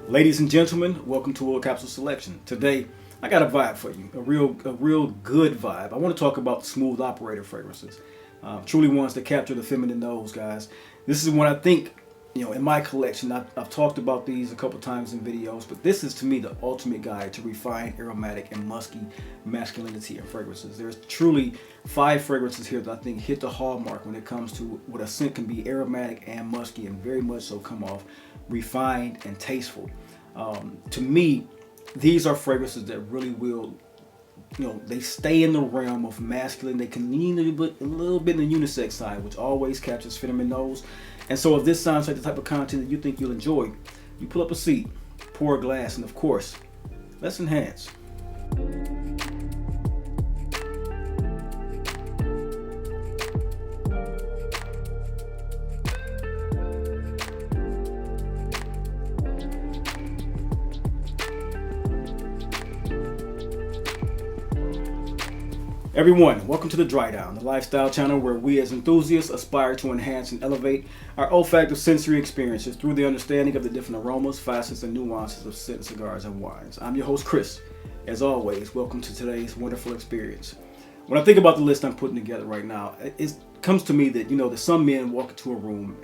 Ladies and gentlemen, welcome to a Capsule Selection. Today, I got a vibe for you, a real good vibe. I want to talk about smooth operator fragrances, truly ones that capture the feminine nose, guys. This is one I think, in my collection. I've talked about these a couple times in videos, but this is to me the ultimate guide to refine aromatic and musky masculinity and fragrances. There's truly 5 fragrances here that I think hit the hallmark when it comes to what a scent can be aromatic and musky, and very much so come off refined and tasteful. To me, these are fragrances that really will, they stay in the realm of masculine. They can lean a little bit in the unisex side, which always captures feminine nose. And so if this sounds like the type of content that you think you'll enjoy, you pull up a seat, pour a glass, and of course, let's enhance. Everyone, welcome to the Dry Down, the lifestyle channel where we as enthusiasts aspire to enhance and elevate our olfactive sensory experiences through the understanding of the different aromas, facets, and nuances of scent, cigars, and wines. I'm your host, Chris. As always, welcome to today's wonderful experience. When I think about the list I'm putting together right now, it comes to me that, that some men walk into a room,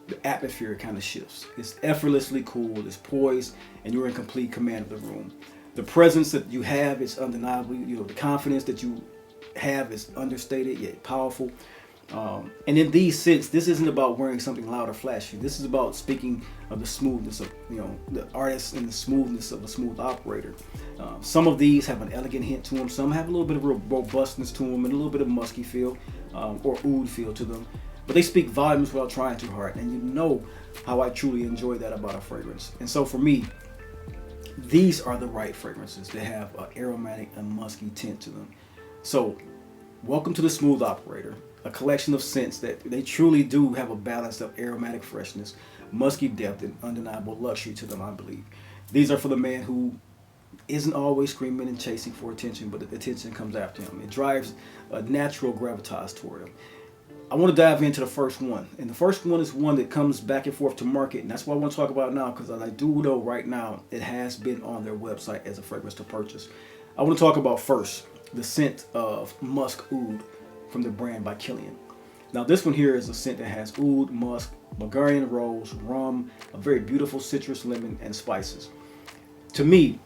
the atmosphere kind of shifts. It's effortlessly cool, it's poised, and you're in complete command of the room. The presence that you have is undeniable. The confidence that you have is understated yet powerful, and in these scents, this isn't about wearing something loud or flashy. This is about speaking of the smoothness of the artist and the smoothness of a smooth operator. Some of these have an elegant hint to them. Some have a little bit of robustness to them and a little bit of musky feel or oud feel to them, but they speak volumes without trying too hard, and you know how I truly enjoy that about a fragrance. And so for me, these are the right fragrances that have an aromatic and musky tint to them. So, welcome to the Smooth Operator, a collection of scents that they truly do have a balance of aromatic freshness, musky depth, and undeniable luxury to them, I believe. These are for the man who isn't always screaming and chasing for attention, but the attention comes after him. It drives a natural gravitas toward him. I want to dive into the first one, and the first one is one that comes back and forth to market, and that's what I want to talk about now, because I do know right now it has been on their website as a fragrance to purchase. I want to talk about first the scent of Musk Oud from the brand By Kilian. Now this one here is a scent that has oud, musk, Bulgarian rose, rum, a very beautiful citrus, lemon, and spices. To me,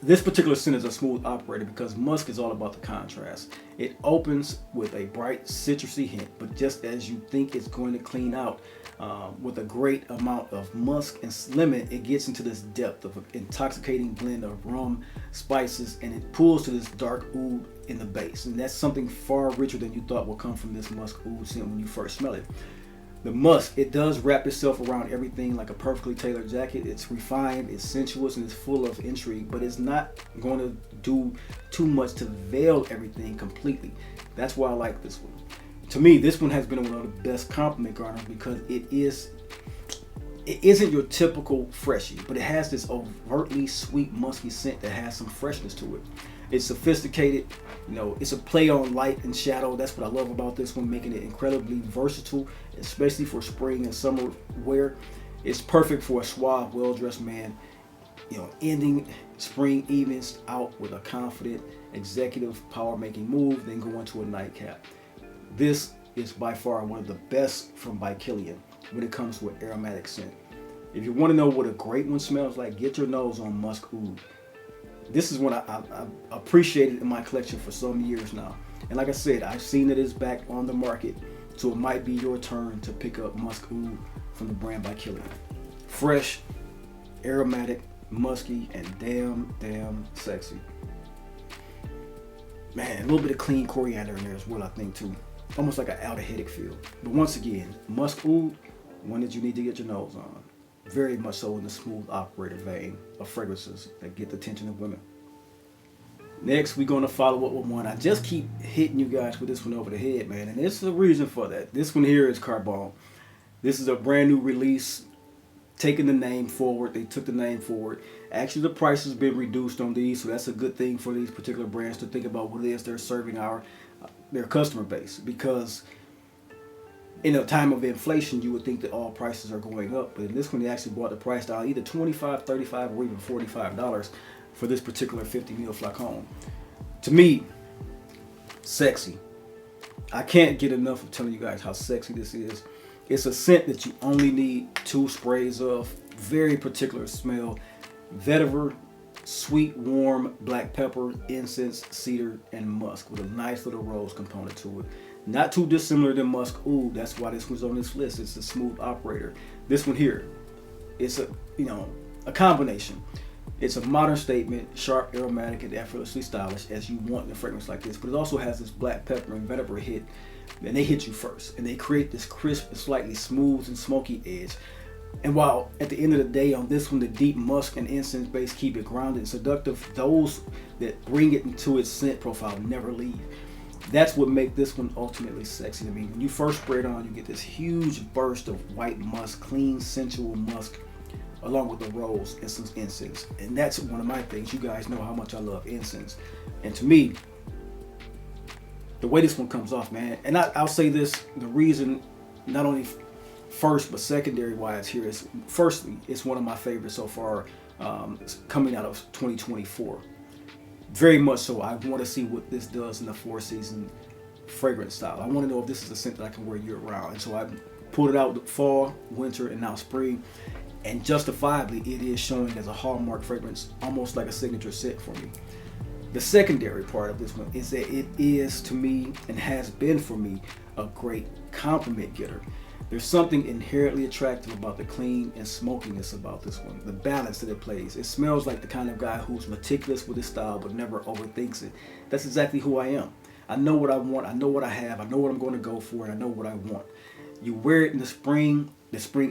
this particular scent is a smooth operator because musk is all about the contrast. It opens with a bright citrusy hint, but just as you think it's going to clean out with a great amount of musk and lemon, it gets into this depth of an intoxicating blend of rum, spices, and it pulls to this dark oud in the base. And that's something far richer than you thought will come from this musk oud scent when you first smell it. The musk, it does wrap itself around everything like a perfectly tailored jacket. It's refined, it's sensuous, and it's full of intrigue, but it's not going to do too much to veil everything completely. That's why I like this one. To me, this one has been one of the best compliment garners because it isn't your typical freshie, but it has this overtly sweet, musky scent that has some freshness to it. It's sophisticated, it's a play on light and shadow. That's what I love about this one, making it incredibly versatile, especially for spring and summer wear. It's perfect for a suave, well-dressed man, ending spring evenings out with a confident, executive, power-making move, then go into a nightcap. This is by far one of the best from By Kilian when it comes to an aromatic scent. If you want to know what a great one smells like, get your nose on Musk Oud. This is one I appreciated in my collection for some years now. And like I said, I've seen that it's back on the market, so it might be your turn to pick up Musk Oud from the brand By Kilian. Fresh, aromatic, musky, and damn sexy. Man, a little bit of clean coriander in there as well, I think, too. Almost like an aldehydic feel. But once again, Musk Oud, one that you need to get your nose on. Very much so in the smooth operator vein of fragrances that get the attention of women. Next, we're going to follow up with one. I just keep hitting you guys with this one over the head, man. And there's a reason for that. This one here is Carbone. This is a brand new release, taking the name forward. They took the name forward. Actually, the price has been reduced on these, so that's a good thing for these particular brands to think about what it is they're serving their customer base, because in a time of inflation, you would think that all prices are going up, but in this one, they actually brought the price down either $25, $35, or even $45 for this particular 50 ml flacon. To me, sexy. I can't get enough of telling you guys how sexy this is. It's a scent that you only need 2 sprays of. Very particular smell. Vetiver, sweet, warm, black pepper, incense, cedar, and musk with a nice little rose component to it. Not too dissimilar than Musk Oud. That's why this one's on this list. It's a smooth operator. This one here, it's a combination. It's a modern statement, sharp, aromatic, and effortlessly stylish as you want in a fragrance like this. But it also has this black pepper and vetiver hit, and they hit you first, and they create this crisp and slightly smooth and smoky edge. And while at the end of the day on this one, the deep musk and incense base keep it grounded and seductive, those that bring it into its scent profile never leave. That's what makes this one ultimately sexy to me. When you first spray it on, you get this huge burst of white musk, clean, sensual musk, along with the rose and some incense. And that's one of my things. You guys know how much I love incense. And to me, the way this one comes off, man, and I'll say this, the reason, not only first but secondary why it's here is, firstly, it's one of my favorites so far, coming out of 2024. Very much so. I want to see what this does in the 4-season fragrance style. I want to know if this is a scent that I can wear year round. And so I pulled it out fall, winter, and now spring. And justifiably, it is showing as a hallmark fragrance, almost like a signature scent for me. The secondary part of this one is that it is, to me, and has been for me, a great compliment getter. There's something inherently attractive about the clean and smokiness about this one, the balance that it plays. It smells like the kind of guy who's meticulous with his style but never overthinks it. That's exactly who I am. I know what I want, I know what I have, I know what I'm going to go for, and I know what I want. You wear it in the spring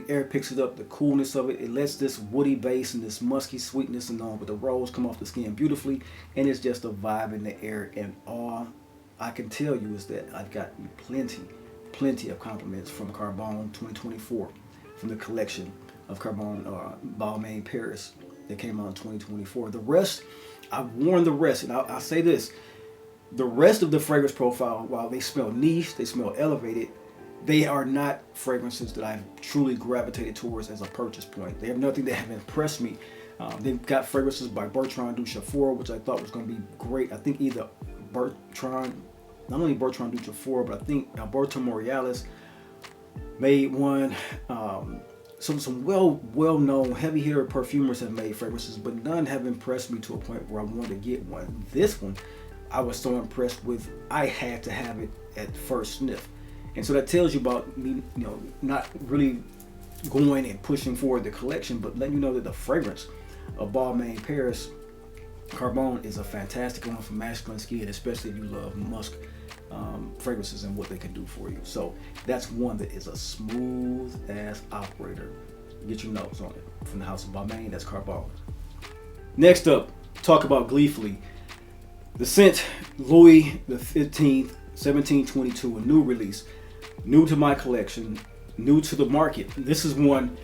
air picks it up, the coolness of it. It lets this woody base and this musky sweetness and all with the rose come off the skin beautifully, and it's just a vibe in the air. And all I can tell you is that I've gotten plenty of compliments from Carbone 2024, from the collection of Carbone Balmain Paris that came out in 2024. The rest, I've worn the rest, and I'll say this, the rest of the fragrance profile, while they smell niche, they smell elevated, they are not fragrances that I've truly gravitated towards as a purchase point. They have nothing that have impressed me. They've got fragrances by Bertrand Duchefort, which I thought was going to be great. I think either not only Bertrand Duchefort, but I think Alberto Moreales made one. Some well-known heavy hitter perfumers have made fragrances, but none have impressed me to a point where I wanted to get one. This one, I was so impressed with, I had to have it at first sniff. And so that tells you about me, not really going and pushing forward the collection, but letting you know that the fragrance of Balmain Paris Carbone is a fantastic one for masculine skin, especially if you love musk fragrances and what they can do for you. So that's one that is a smooth ass operator. Get your notes on it. From the house of Balmain, that's Carbone. Next up, talk about gleefully. The scent Louis XV 1722, a new release, new to my collection, new to the market. This is one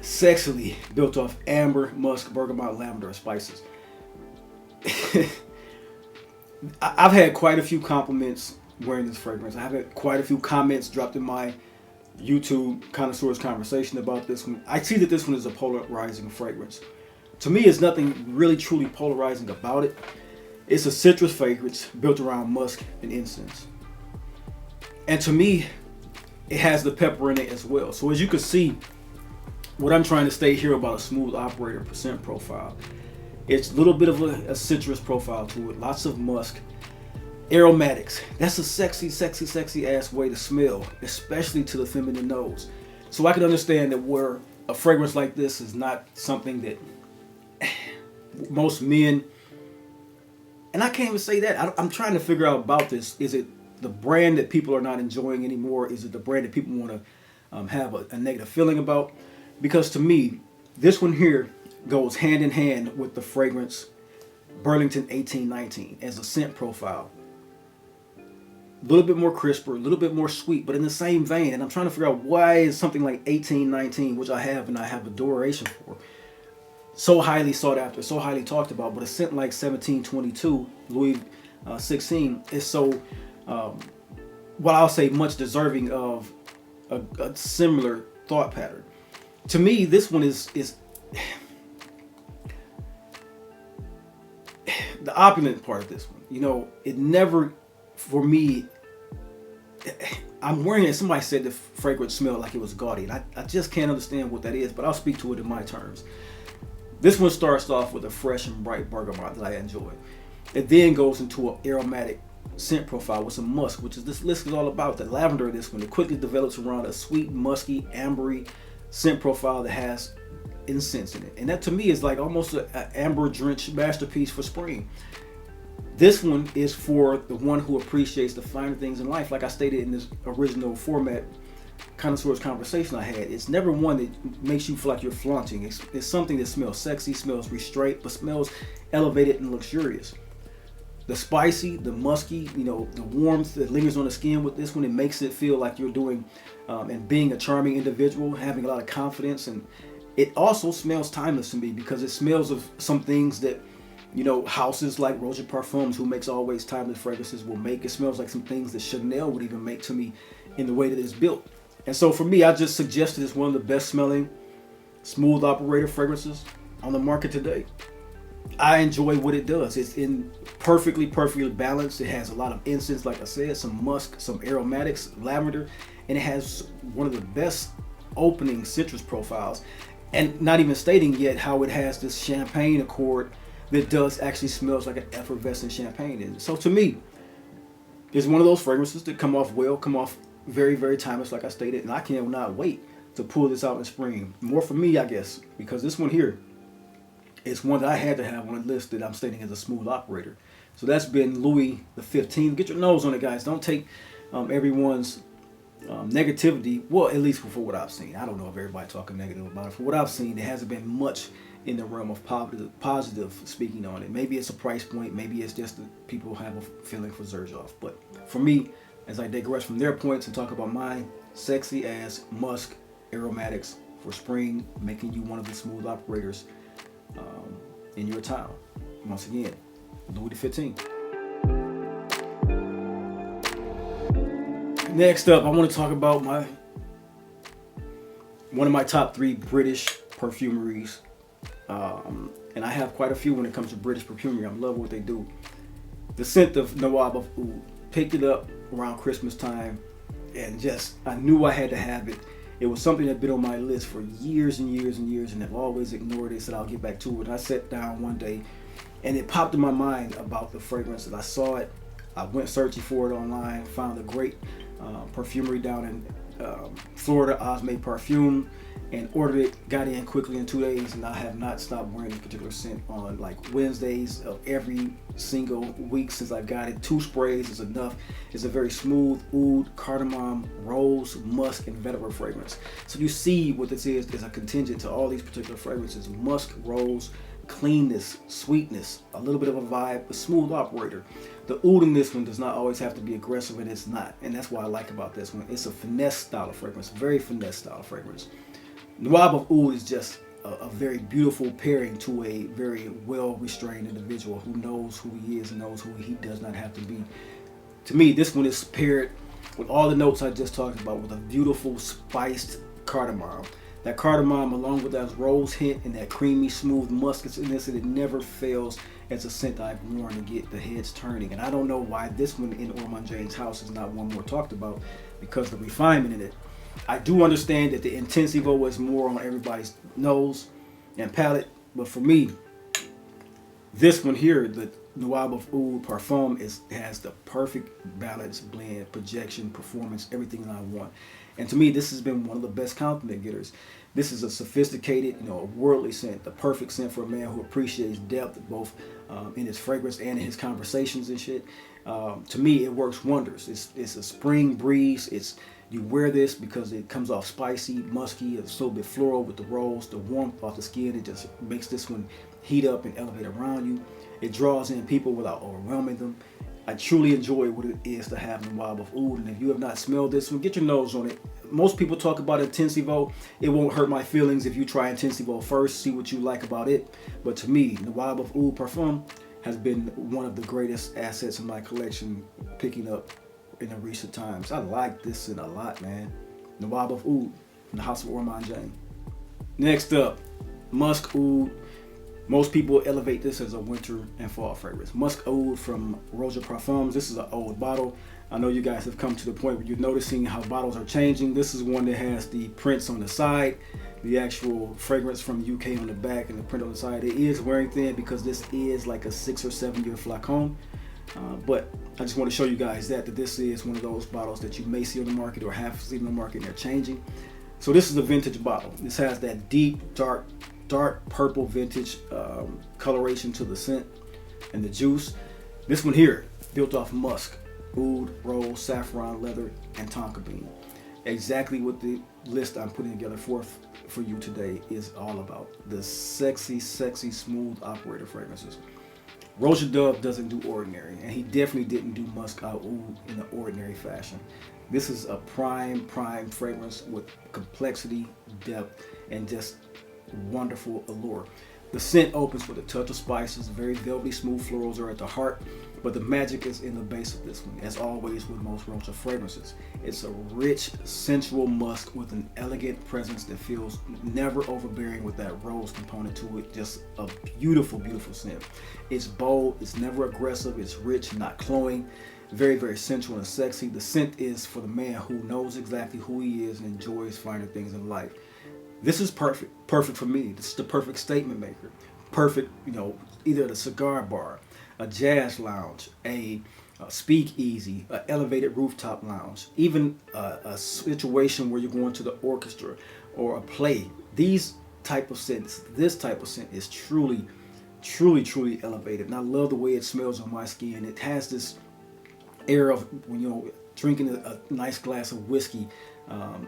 sexily built off amber, musk, bergamot, lavender, and spices. I've had quite a few compliments wearing this fragrance. I've had quite a few comments dropped in my YouTube connoisseurs conversation about this one. I see that this one is a polarizing fragrance. To me, there's nothing really truly polarizing about it. It's a citrus fragrance built around musk and incense. And to me, it has the pepper in it as well. So as you can see, what I'm trying to state here about a smooth operator percent profile, it's a little bit of a citrus profile to it. Lots of musk. Aromatics. That's a sexy ass way to smell, especially to the feminine nose. So I can understand that where a fragrance like this is not something that most men, and I can't even say that. I'm trying to figure out about this. Is it the brand that people are not enjoying anymore? Is it the brand that people want to have a negative feeling about? Because to me, this one here goes hand in hand with the fragrance Burlington 1819 as a scent profile. A little bit more crisper, a little bit more sweet, but in the same vein. And I'm trying to figure out why is something like 1819, which I have and I have adoration for, so highly sought after, so highly talked about, but a scent like 1722 Louis XVI is so, well, I'll say much deserving of a similar thought pattern. To me, this one is the opulent part of this one. You know, it never, for me, I'm wearing it. Somebody said the fragrance smelled like it was gaudy. And I just can't understand what that is, but I'll speak to it in my terms. This one starts off with a fresh and bright bergamot that I enjoy. It then goes into an aromatic scent profile with some musk, which is this list is all about. The lavender of this one, it quickly develops around a sweet, musky, ambery scent profile that has incense in it. And that to me is like almost an amber drenched masterpiece for spring. This one is for the one who appreciates the finer things in life. Like I stated in this original format connoisseur's conversation I had, it's never one that makes you feel like you're flaunting. It's something that smells sexy, smells restrained, but smells elevated and luxurious. The spicy, the musky, you know, the warmth that lingers on the skin with this one, it makes it feel like you're doing and being a charming individual, having a lot of confidence. And it also smells timeless to me because it smells of some things that, you know, houses like Roja Parfums, who makes always timeless fragrances, will make. It smells like some things that Chanel would even make to me in the way that it's built. And so for me, I just suggested it's one of the best smelling smooth operator fragrances on the market today. I enjoy what it does. It's in perfectly balanced. It has a lot of incense, like I said, some musk, some aromatics, lavender, and it has one of the best opening citrus profiles. And not even stating yet how it has this champagne accord that does actually smells like an effervescent champagne. And so to me, it's one of those fragrances that come off well, come off very timeless, like I stated, and I cannot wait to pull this out in spring. More for me, I guess, because this one here is one that I had to have on a list that I'm stating as a smooth operator. So that's been Louis XV. Get your nose on it, guys. Don't take everyone's negativity. Well, at least for what I've seen. I don't know if everybody talking negative about it. For what I've seen, there hasn't been much in the realm of positive speaking on it. Maybe it's a price point. Maybe it's just that people have a feeling for Xerjoff. But for me, as I digress from their points and talk about mine, sexy as musk aromatics for spring, making you one of the smooth operators in your town. Once again, Louis XV. Next up, I want to talk about one of my top 3 British perfumeries. And I have quite a few when it comes to British perfumery. I love what they do. The scent of Nawab of Oud. Picked it up around Christmas time, and just I knew I had to have it. It was something that had been on my list for years and years, and I've always ignored it. Said I'll get back to it. And I sat down one day, and it popped in my mind about the fragrance. And I saw it. I went searching for it online. Found a great perfumery down in Florida, Osme Parfum, and ordered it. Got in quickly in 2 days, and I have not stopped wearing this particular scent on like Wednesdays of every single week since I got it. 2 sprays is enough. It's a very smooth oud, cardamom, rose, musk, and vetiver fragrance. So you see what this is a contingent to all these particular fragrances: musk, rose, cleanness, sweetness, a little bit of a vibe, a smooth operator. The oud in this one does not always have to be aggressive, and it's not. And that's what I like about this one. It's a finesse style of fragrance, very finesse style of fragrance. Nawab of Oud is just a very beautiful pairing to a very well-restrained individual who knows who he is and knows who he does not have to be. To me, this one is paired with all the notes I just talked about with a beautiful spiced cardamom. That cardamom, along with that rose hint and that creamy, smooth muskiness, and it never fails as a scent I've worn to get the heads turning. And I don't know why this one in Ormonde Jayne's house is not one more talked about, because the refinement in it. I do understand that the Intensivo is more on everybody's nose and palate, but for me, this one here, the Nawab of Oud Parfum, has the perfect balance, blend, projection, performance, everything that I want. And to me, this has been one of the best compliment getters. This is a sophisticated, a worldly scent, the perfect scent for a man who appreciates depth, both in his fragrance and in his conversations and shit. To me, it works wonders. It's a spring breeze. You wear this because it comes off spicy, musky, it's a little bit floral with the rose, the warmth off the skin. It just makes this one heat up and elevate around you. It draws in people without overwhelming them. I truly enjoy what it is to have Nawab of Oud, and if you have not smelled this one, get your nose on it. Most people talk about Intensivo. It won't hurt my feelings if you try Intensivo first, see what you like about it. But to me, Nawab of Oud Parfum has been one of the greatest assets in my collection, picking up in the recent times. I like this scent a lot, man. Nawab of Oud from the house of Ormonde Jayne. Next up, Musk Oud. Most people elevate this as a winter and fall fragrance. Musk Oud from Roja Parfums. This is an old bottle. I know you guys have come to the point where you're noticing how bottles are changing. This is one that has the prints on the side, the actual fragrance from UK on the back, and the print on the side. It is wearing thin because this is like a 6 or 7 year flacon. But I just want to show you guys that this is one of those bottles that you may see on the market or have seen on the market and they're changing. So this is a vintage bottle. This has that deep, dark purple vintage coloration to the scent and the juice. This one here, built off musk, oud, rose, saffron, leather, and tonka bean. Exactly what the list I'm putting together for you today is all about. The sexy, smooth operator fragrances. Roja Dove doesn't do ordinary, and he definitely didn't do Musk Oud in the ordinary fashion. This is a prime fragrance with complexity, depth, and just wonderful allure. The scent opens with a touch of spices, very velvety, smooth florals are at the heart, but the magic is in the base of this one, as always with most Roja fragrances. It's a rich, sensual musk with an elegant presence that feels never overbearing with that rose component to it. Just a beautiful scent. It's bold, it's never aggressive, it's rich, not cloying, very sensual and sexy. The scent is for the man who knows exactly who he is and enjoys finer things in life. This is perfect for me. This is the perfect statement maker. Perfect, either at a cigar bar, a jazz lounge, a speakeasy, an elevated rooftop lounge, even a situation where you're going to the orchestra or a play. This type of scent is truly elevated. And I love the way it smells on my skin. It has this air of when you're drinking a nice glass of whiskey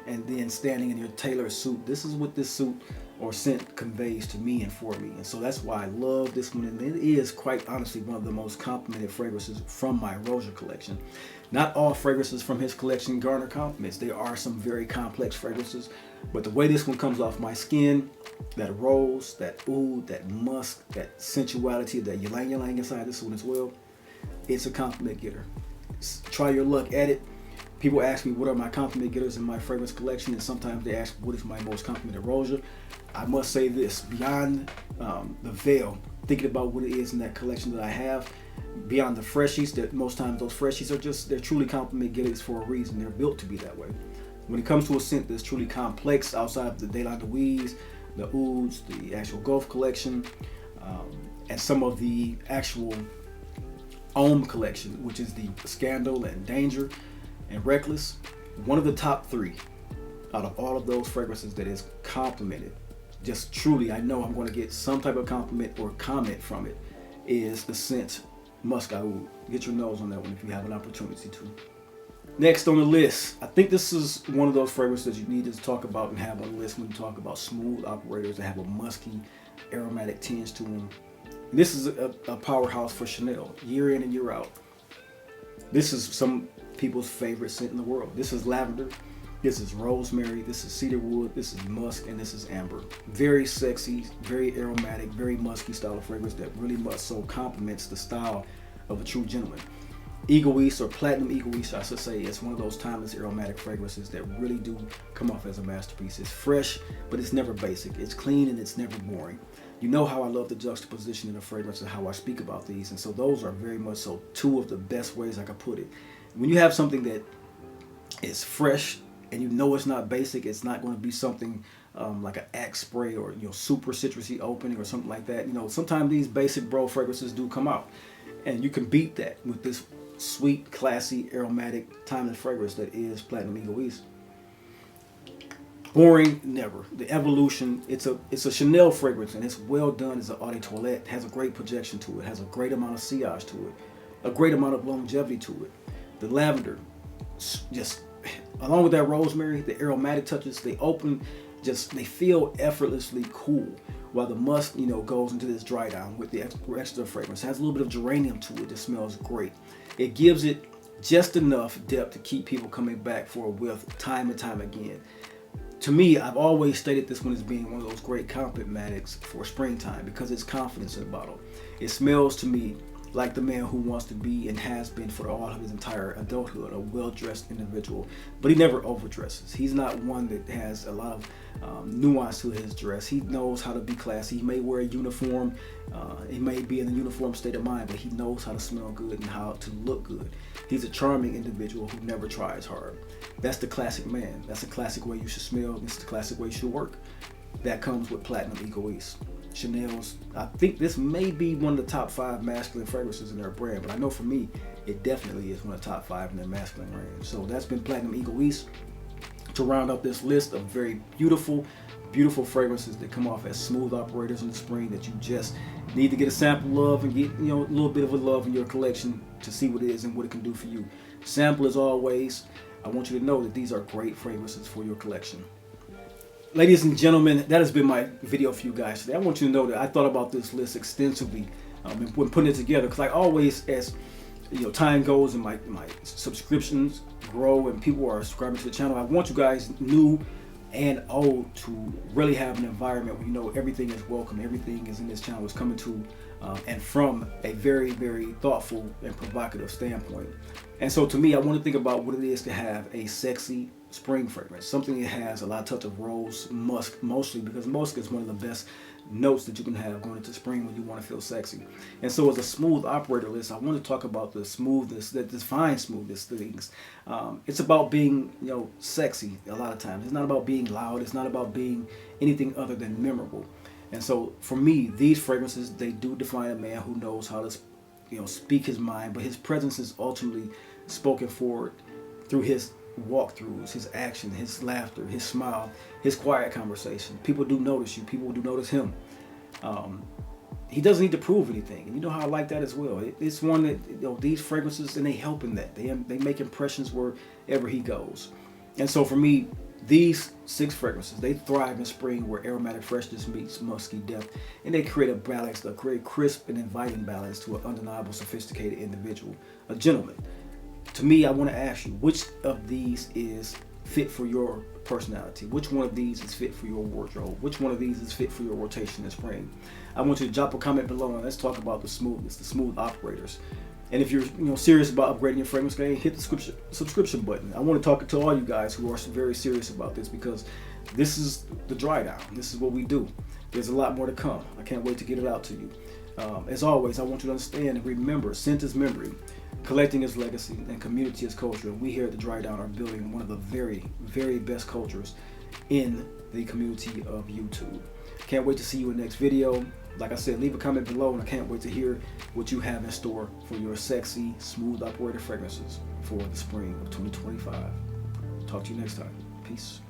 and then standing in your tailored suit. This is what this suit or scent conveys to me and for me, and so that's why I love this one. And it is quite honestly one of the most complimented fragrances from my Roja collection. Not all fragrances from his collection garner compliments. There are some very complex fragrances, but the way this one comes off my skin, that rose, that oud, that musk, that sensuality, that ylang inside this one as well, it's a compliment getter. Try your luck at it. People ask me what are my compliment getters in my fragrance collection, and sometimes they ask what is my most complimented Roja. I must say this, beyond the veil, thinking about what it is in that collection that I have, beyond the freshies, that most times those freshies are they're truly compliment getters for a reason. They're built to be that way. When it comes to a scent that's truly complex outside of the De La Nuits, the ouds, the actual Gulf collection, and some of the actual Homme collection, which is the Scandal and Danger and Reckless, one of the top 3 out of all of those fragrances that is complimented, just truly, I know I'm going to get some type of compliment or comment from it, is the scent Musk Aoud. Get your nose on that one if you have an opportunity to. Next on the list, I think this is one of those fragrances you need to talk about and have on the list when you talk about smooth operators that have a musky, aromatic tinge to them. This is a powerhouse for Chanel, year in and year out. This is some people's favorite scent in the world. This is lavender, this is rosemary, this is cedarwood, this is musk, and this is amber. Very sexy, very aromatic, very musky style of fragrance that really much so complements the style of a true gentleman. Égoïste, or Platinum Égoïste, I should say, is one of those timeless aromatic fragrances that really do come off as a masterpiece. It's fresh, but it's never basic. It's clean and it's never boring. You know how I love the juxtaposition in a fragrance and how I speak about these, and so those are very much so 2 of the best ways I could put it. When you have something that is fresh and you know it's not basic, it's not going to be something like an Axe spray or super citrusy opening or something like that. Sometimes these basic bro fragrances do come out, and you can beat that with this sweet, classy, aromatic, timeless fragrance that is Platinum Égoïste. Boring, never. The evolution, it's a Chanel fragrance, and it's well done as an eau de toilette. It has a great projection to it, has a great amount of sillage to it, a great amount of longevity to it. The lavender, just along with that rosemary, the aromatic touches, they feel effortlessly cool, while the musk, goes into this dry down with the extra fragrance. It has a little bit of geranium to it that smells great. It gives it just enough depth to keep people coming back for a whiff time and time again. To me, I've always stated this one as being one of those great complimentics for springtime because it's confidence in the bottle. It smells to me like the man who wants to be and has been for all of his entire adulthood, a well-dressed individual. But he never overdresses. He's not one that has a lot of nuance to his dress. He knows how to be classy. He may wear a uniform. He may be in a uniform state of mind, but he knows how to smell good and how to look good. He's a charming individual who never tries hard. That's the classic man. That's the classic way you should smell. This is the classic way you should work. That comes with Platinum Égoïste. Chanel's, I think this may be one of the top 5 masculine fragrances in their brand, but I know for me, it definitely is one of the top 5 in their masculine range. So that's been Platinum Égoïste to round up this list of very beautiful, beautiful fragrances that come off as smooth operators in the spring that you just need to get a sample of and get, you know, a little bit of a love in your collection to see what it is and what it can do for you. Sample as always. I want you to know that these are great fragrances for your collection. Ladies and gentlemen, that has been my video for you guys today. I want you to know that I thought about this list extensively when putting it together, because I always, as you know, time goes and my subscriptions grow and people are subscribing to the channel, I want you guys new and old to really have an environment where you know everything is welcome, everything is in this channel is coming to and from a very, very thoughtful and provocative standpoint. And so to me, I want to think about what it is to have a sexy spring fragrance, something that has a lot of touch of rose, musk, mostly because musk is one of the best notes that you can have going into spring when you want to feel sexy. And so as a smooth operator list, I want to talk about the smoothness, that defines smoothness things. It's about being, you know, sexy a lot of times. It's not about being loud. It's not about being anything other than memorable. And so for me, these fragrances, they do define a man who knows how to, you know, speak his mind, but his presence is ultimately spoken forward through his walkthroughs, his action, his laughter, his smile, his quiet conversation. People do notice you. People do notice him. He doesn't need to prove anything. And you know how I like that as well. It's one that, you know, these fragrances, and they help in that. They make impressions wherever he goes. And so for me, these 6 fragrances, they thrive in spring where aromatic freshness meets musky depth, and they create a balance, a very crisp and inviting balance to an undeniable, sophisticated individual, a gentleman. To me, I want to ask you, which of these is fit for your personality? Which one of these is fit for your wardrobe? Which one of these is fit for your rotation in spring? I want you to drop a comment below and let's talk about the smoothness, the smooth operators. And if you're, you know, serious about upgrading your fragrance game, hit the subscription button. I want to talk to all you guys who are very serious about this, because this is the dry down. This is what we do. There's a lot more to come. I can't wait to get it out to you. As always, I want you to understand and remember, scent is memory, collecting is legacy, and community is culture. And we here at the Dry Down are building one of the very, very best cultures in the community of YouTube. Can't wait to see you in the next video. Like I said, leave a comment below, and I can't wait to hear what you have in store for your sexy, smooth operated fragrances for the spring of 2025. Talk to you next time. Peace.